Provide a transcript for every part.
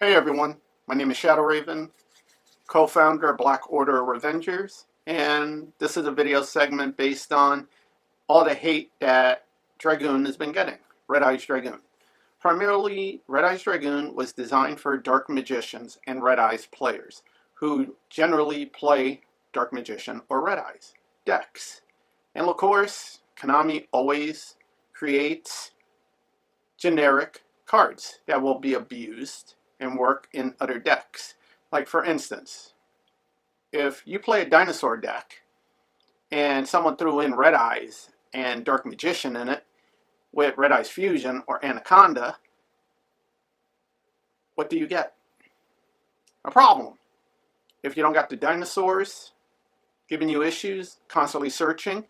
Hey everyone, my name is Shadow Raven, co-founder of Black Order Revengers, and this is a video segment based on all the hate that Dragoon has been getting, Red Eyes Dragoon. Primarily, Red Eyes Dragoon was designed for Dark Magicians and Red Eyes players, who generally play Dark Magician or Red Eyes decks. And of course, Konami always creates generic cards that will be abused and work in other decks. Like for instance, if you play a dinosaur deck and someone threw in Red Eyes and Dark Magician in it with Red Eyes Fusion or Anaconda, what do you get? A problem. If you don't got the dinosaurs giving you issues, constantly searching,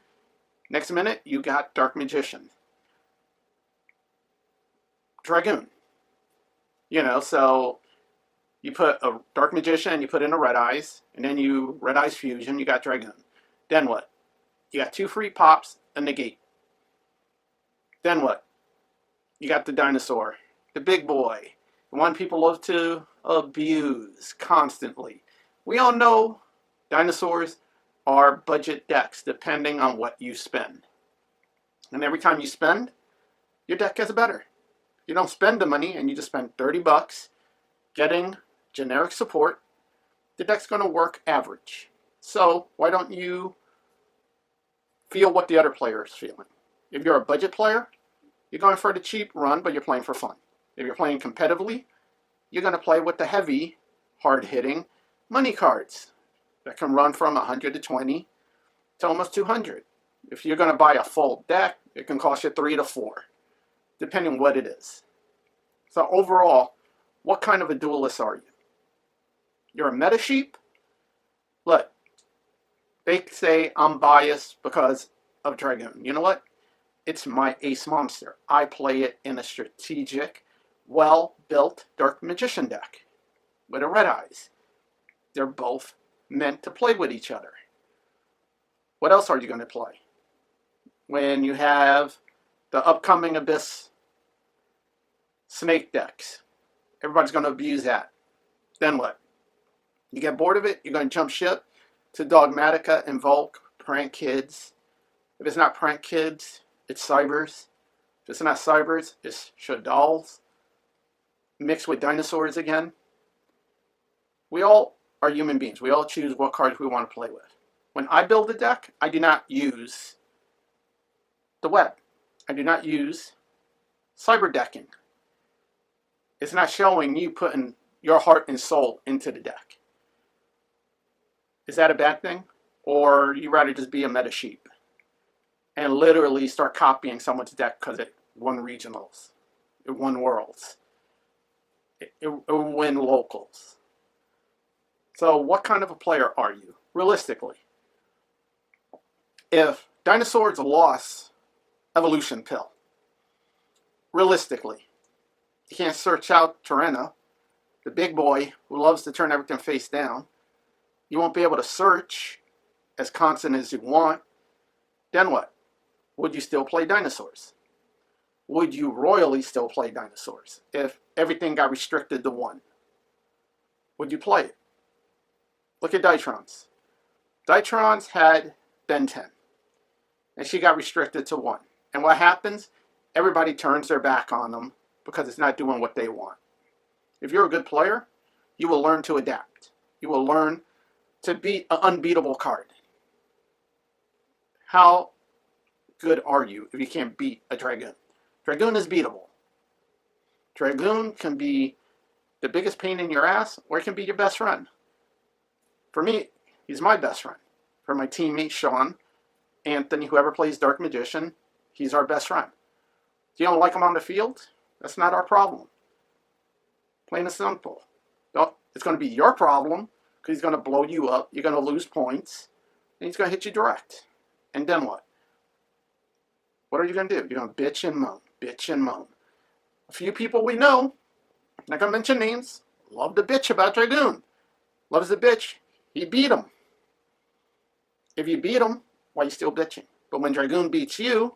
next minute you got Dark Magician. Dragoon. So you put a Dark Magician, you put in a Red Eyes, and then you Red Eyes Fusion, you got Dragoon. Then what? You got 2 free pops, a negate. Then what? You got the dinosaur, the big boy, the one people love to abuse constantly. We all know dinosaurs are budget decks depending on what you spend. And every time you spend, your deck gets better. You don't spend the money and you just spend 30 bucks getting generic support, the deck's going to work average. So why don't you feel what the other player is feeling? If you're a budget player, you're going for the cheap run, but you're playing for fun. If you're playing competitively, you're going to play with the heavy, hard-hitting money cards that can run from 100 to 20 to almost 200. If you're going to buy a full deck, it can cost you 3 to 4, depending on what it is. So overall, what kind of a duelist are you? You're a meta sheep? Look, they say I'm biased because of Dragoon. You know what? It's my ace monster. I play it in a strategic, well-built Dark Magician deck with a Red Eyes. They're both meant to play with each other. What else are you going to play? When you have the upcoming Abyss Snake decks, everybody's going to abuse that. Then what? You get bored of it, you're going to jump ship to Dogmatica, Invoke, Prank Kids. If it's not Prank Kids, it's Cybers. If it's not Cybers, it's Shadalls. Mixed with dinosaurs again. We all are human beings. We all choose what cards we want to play with. When I build a deck, I do not use the web. I do not use cyber decking. It's not showing you putting your heart and soul into the deck. Is that a bad thing? Or you rather just be a meta sheep and literally start copying someone's deck because it won regionals, it won worlds, it win locals. So what kind of a player are you, realistically? If dinosaurs lost evolution pill, realistically, you can't search out Tyranno, the big boy who loves to turn everything face down. You won't be able to search as constant as you want. Then what? Would you still play dinosaurs? Would you royally still play dinosaurs if everything got restricted to 1? Would you play it? Look at Dytrons. Dytrons had Ben 10, and she got restricted to 1. And what happens? Everybody turns their back on them because it's not doing what they want. If you're a good player, you will learn to adapt. You will learn to beat an unbeatable card. How good are you if you can't beat a Dragoon? Dragoon is beatable. Dragoon can be the biggest pain in your ass, or it can be your best friend. For me, he's my best friend. For my teammate, Sean, Anthony, whoever plays Dark Magician, he's our best friend. If you don't like him on the field, that's not our problem. Plain and simple. It's going to be your problem because he's going to blow you up. You're going to lose points. And he's going to hit you direct. And then what? What are you going to do? You're going to bitch and moan. Bitch and moan. A few people we know, not going to mention names, love to bitch about Dragoon. Loves to bitch. He beat him. If you beat him, why are you still bitching? But when Dragoon beats you,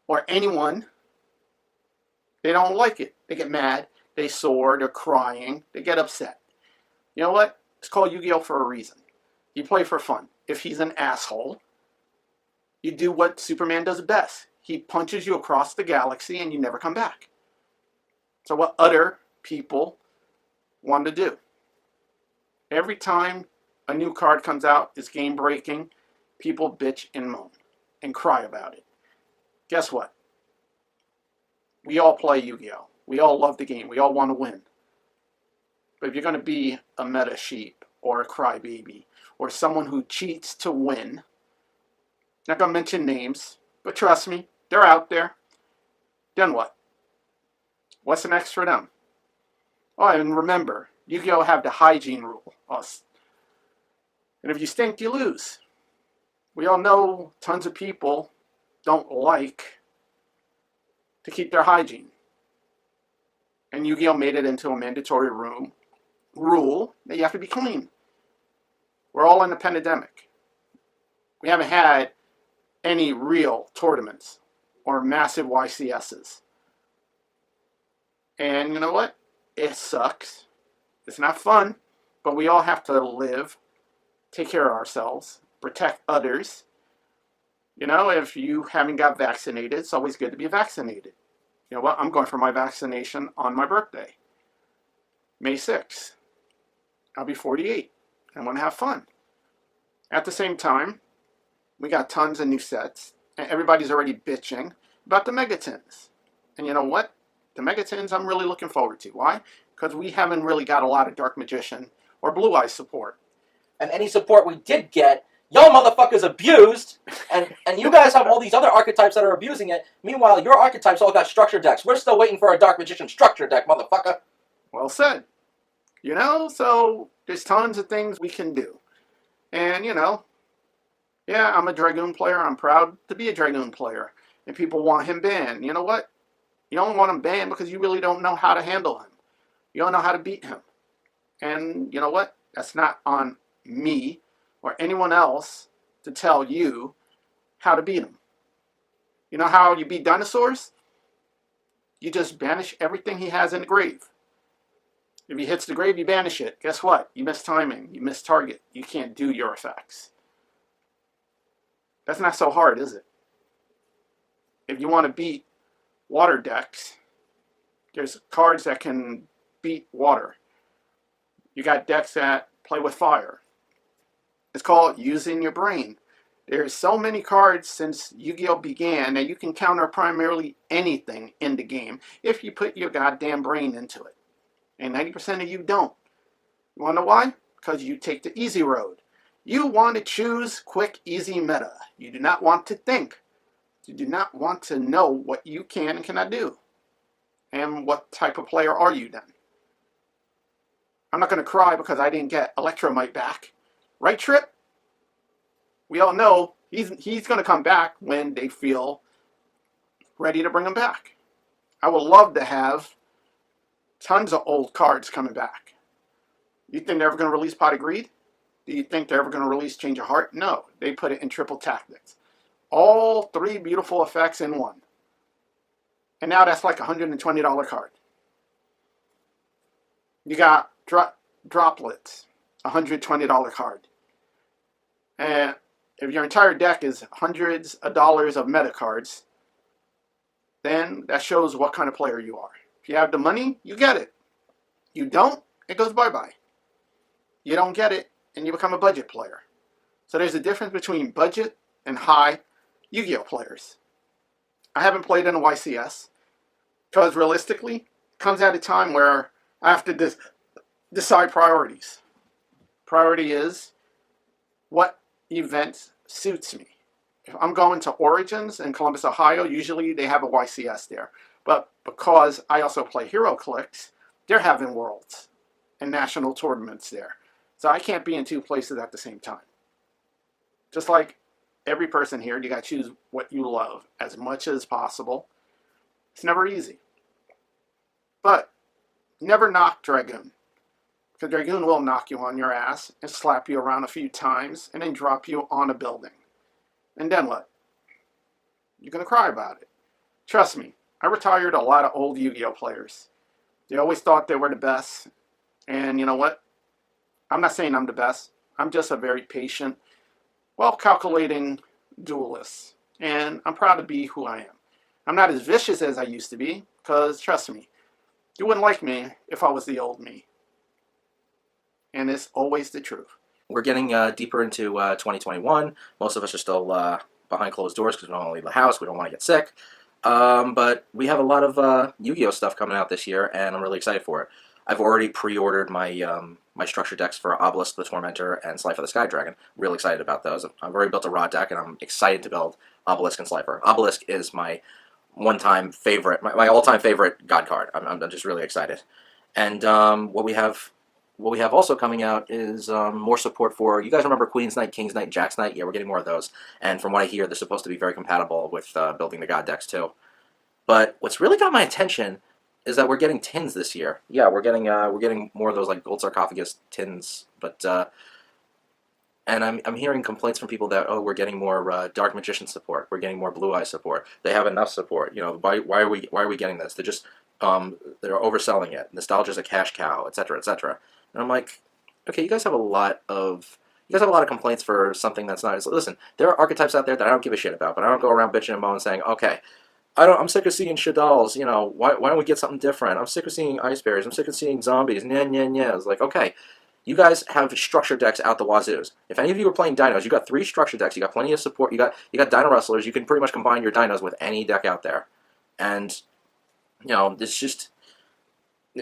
or anyone, they don't like it. They get mad. they soar, they're crying, they get upset. You know what? It's called Yu-Gi-Oh for a reason. You play for fun. If he's an asshole, you do what Superman does best. He punches you across the galaxy and you never come back. So what other people want to do? Every time a new card comes out, it's game breaking, people bitch and moan and cry about it. Guess what? We all play Yu-Gi-Oh! We all love the game. We all want to win. But if you're going to be a meta sheep or a crybaby or someone who cheats to win, not going to mention names, but trust me, they're out there. Then what? What's next for them? Oh, and remember, Yu-Gi-Oh! Have the hygiene rule. And if you stink, you lose. We all know tons of people don't like to keep their hygiene. And Yu-Gi-Oh! Made it into a mandatory rule that you have to be clean. We're all in a pandemic. We haven't had any real tournaments or massive YCSs. And you know what? It sucks. It's not fun, but we all have to live, take care of ourselves, protect others. You know, if you haven't got vaccinated, it's always good to be vaccinated. You know what? I'm going for my vaccination on my birthday, May 6th. I'll be 48. I want to have fun. At the same time, we got tons of new sets, and everybody's already bitching about the Megatins. And you know what? The Megatins I'm really looking forward to. Why? Because we haven't really got a lot of Dark Magician or Blue Eyes support. And any support we did get, y'all motherfuckers abused, and you guys have all these other archetypes that are abusing it. Meanwhile, your archetypes all got structure decks. We're still waiting for a Dark Magician structure deck, motherfucker. Well said. You know, so there's tons of things we can do. And, you know, yeah, I'm a Dragoon player. I'm proud to be a Dragoon player. And people want him banned. You know what? You don't want him banned because you really don't know how to handle him. You don't know how to beat him. And you know what? That's not on me or anyone else to tell you how to beat him. You know how you beat dinosaurs? You just banish everything he has in the grave. If he hits the grave, you banish it. Guess what? You miss timing. You miss target. You can't do your effects. That's not so hard, is it? If you want to beat water decks, there's cards that can beat water. You got decks that play with fire. It's called using your brain. There's so many cards since Yu-Gi-Oh! Began that you can counter primarily anything in the game if you put your goddamn brain into it. And 90% of you don't. You want to know why? Because you take the easy road. You want to choose quick, easy meta. You do not want to think. You do not want to know what you can and cannot do. And what type of player are you then? I'm not going to cry because I didn't get Electromite back. Right, Trip? We all know he's going to come back when they feel ready to bring him back. I would love to have tons of old cards coming back. You think they're ever going to release Pot of Greed? Do you think they're ever going to release Change of Heart? No. They put it in triple tactics. All three beautiful effects in one. And now that's like a $120 card. You got Droplets, a $120 card. And if your entire deck is hundreds of dollars of meta cards, then that shows what kind of player you are. If you have the money, you get it. You don't, it goes bye-bye. You don't get it, and you become a budget player. So there's a difference between budget and high Yu-Gi-Oh! Players. I haven't played in a YCS, because realistically, it comes at a time where I have to decide priorities. Priority is what event suits me. If I'm going to Origins in Columbus, Ohio, usually they have a YCS there. But because I also play HeroClix, they're having Worlds and national tournaments there. So I can't be in two places at the same time. Just like every person here, you got to choose what you love as much as possible. It's never easy. But never knock Dragoon. Because Dragoon will knock you on your ass and slap you around a few times and then drop you on a building. And then what? You're going to cry about it. Trust me, I retired a lot of old Yu-Gi-Oh! Players. They always thought they were the best. And you know what? I'm not saying I'm the best. I'm just a very patient, well calculating duelist. And I'm proud to be who I am. I'm not as vicious as I used to be, because trust me, you wouldn't like me if I was the old me. And it's always the truth. We're getting deeper into 2021. Most of us are still behind closed doors because we don't want to leave the house. We don't want to get sick. But we have a lot of Yu-Gi-Oh stuff coming out this year, and I'm really excited for it. I've already pre-ordered my structure decks for Obelisk the Tormentor and Slifer the Sky Dragon. Really excited about those. I've already built a raw deck, and I'm excited to build Obelisk and Slifer. Obelisk is my one-time favorite, my all-time favorite God card. I'm just really excited. And what we have also coming out is more support for, you guys remember Queen's Knight, King's Knight, Jack's Knight? Yeah, we're getting more of those. And from what I hear, they're supposed to be very compatible with building the God decks too. But what's really got my attention is that we're getting tins this year. Yeah, we're getting more of those like gold sarcophagus tins. But and I'm hearing complaints from people that, oh, we're getting more Dark Magician support. We're getting more Blue Eye support. They have enough support. You know, why are we getting this? They're just they're overselling it. Nostalgia's a cash cow, etc., etc. And I'm like, okay, you guys have a lot of complaints for something that's not. Listen, there are archetypes out there that I don't give a shit about, but I don't go around bitching and moaning saying, okay, I'm sick of seeing Shadals. You know, why don't we get something different? I'm sick of seeing Ice Bears. I'm sick of seeing zombies. Nya nya nya. It's like, okay, you guys have structure decks out the wazoos. If any of you are playing dinos, you got 3 structure decks. You got plenty of support. You got Dino Wrestlers. You can pretty much combine your dinos with any deck out there, and you know, it's just.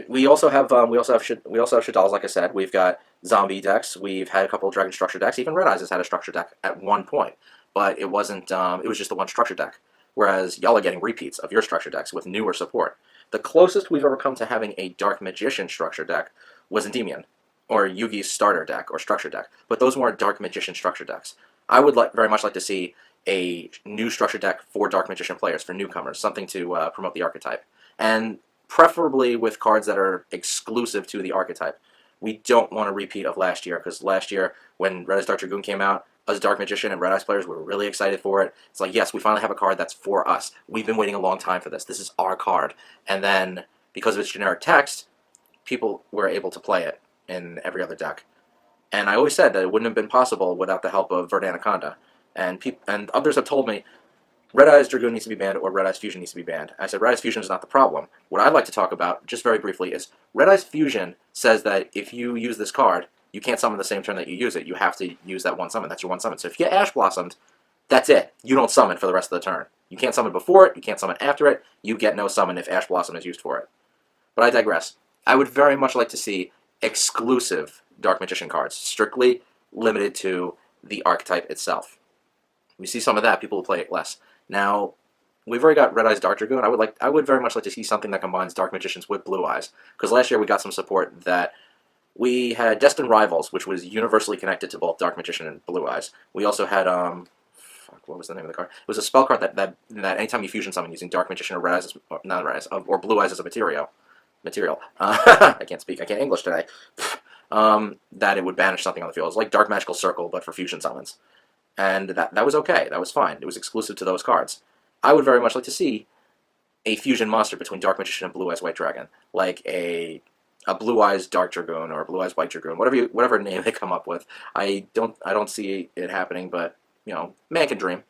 We also have Shadals, like I said. We've got zombie decks. We've had a couple of Dragon structure decks. Even Red Eyes has had a structure deck at one point, but it wasn't. It was just the one structure deck. Whereas y'all are getting repeats of your structure decks with newer support. The closest we've ever come to having a Dark Magician structure deck was Endymion, or Yugi's starter deck or structure deck. But those weren't Dark Magician structure decks. I would very much like to see a new structure deck for Dark Magician players, for newcomers, something to promote the archetype. And preferably with cards that are exclusive to the archetype. We don't want a repeat of last year, because last year, when Red Eyes Dark Dragoon came out, us Dark Magician and Red Eyes players were really excited for it. It's like, yes, we finally have a card that's for us. We've been waiting a long time for this. This is our card. And then, because of its generic text, people were able to play it in every other deck. And I always said that it wouldn't have been possible without the help of Verdanaconda. And others have told me, Red Eyes Dragoon needs to be banned, or Red Eyes Fusion needs to be banned. I said Red Eyes Fusion is not the problem. What I'd like to talk about, just very briefly, is Red Eyes Fusion says that if you use this card, you can't summon the same turn that you use it. You have to use that one summon. That's your one summon. So if you get Ash Blossomed, that's it. You don't summon for the rest of the turn. You can't summon before it. You can't summon after it. You get no summon if Ash Blossom is used for it. But I digress. I would very much like to see exclusive Dark Magician cards, strictly limited to the archetype itself. We see some of that, people will play it less. Now, we've already got Red Eyes Dark Dragoon. I would very much like to see something that combines Dark Magicians with Blue Eyes. Because last year we got some support that we had Destined Rivals, which was universally connected to both Dark Magician and Blue Eyes. We also had what was the name of the card? It was a spell card that anytime you fusion summon using Dark Magician or Red Eyes, not Red Eyes, or Blue Eyes as a material. I can't speak. I can't English today. That it would banish something on the field. It was like Dark Magical Circle, but for fusion summons. And that was okay. That was fine. It was exclusive to those cards. I would very much like to see a fusion monster between Dark Magician and Blue Eyes White Dragon, like a Blue Eyes Dark Dragoon or a Blue Eyes White Dragoon, whatever name they come up with. I don't see it happening, but you know, man can dream.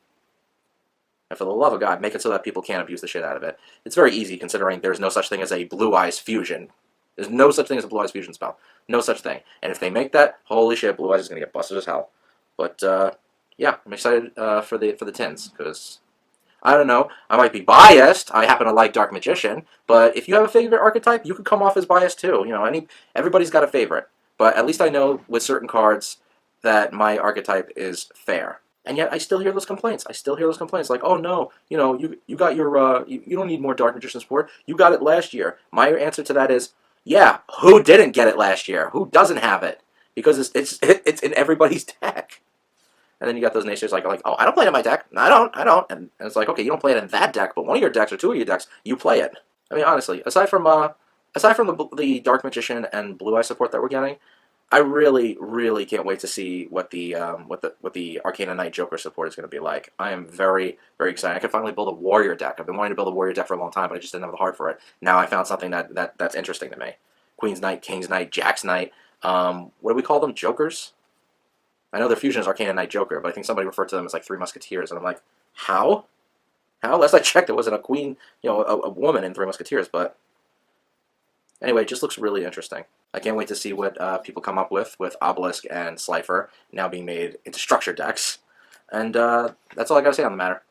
And for the love of God, make it so that people can't abuse the shit out of it. It's very easy, considering there's no such thing as a Blue Eyes Fusion. There's no such thing as a Blue Eyes Fusion spell. No such thing. And if they make that, holy shit, Blue Eyes is going to get busted as hell. But, yeah, I'm excited for the tins, because, I don't know, I might be biased. I happen to like Dark Magician, but if you have a favorite archetype, you could come off as biased too. You know, everybody's got a favorite. But at least I know with certain cards that my archetype is fair. And yet I still hear those complaints. Like, oh no, you know, you got your, you don't need more Dark Magician support. You got it last year. My answer to that is, yeah, who didn't get it last year? Who doesn't have it? Because it's in everybody's deck. And then you got those naysayers like, oh, I don't play it in my deck. No, I don't. And it's like, okay, you don't play it in that deck, but one of your decks or two of your decks, you play it. I mean, honestly, aside from the Dark Magician and Blue Eye support that we're getting, I really, really can't wait to see what the Arcana Knight Joker support is going to be like. I am very, very excited. I can finally build a warrior deck. I've been wanting to build a warrior deck for a long time, but I just didn't have the heart for it. Now I found something that's interesting to me. Queen's Knight, King's Knight, Jack's Knight. What do we call them? Jokers? I know their fusion is Arcana Knight Joker, but I think somebody referred to them as like Three Musketeers, and I'm like, how? How? Last I checked, it wasn't a queen, a woman in Three Musketeers, but anyway, it just looks really interesting. I can't wait to see what people come up with Obelisk and Slifer now being made into structure decks. And that's all I got to say on the matter.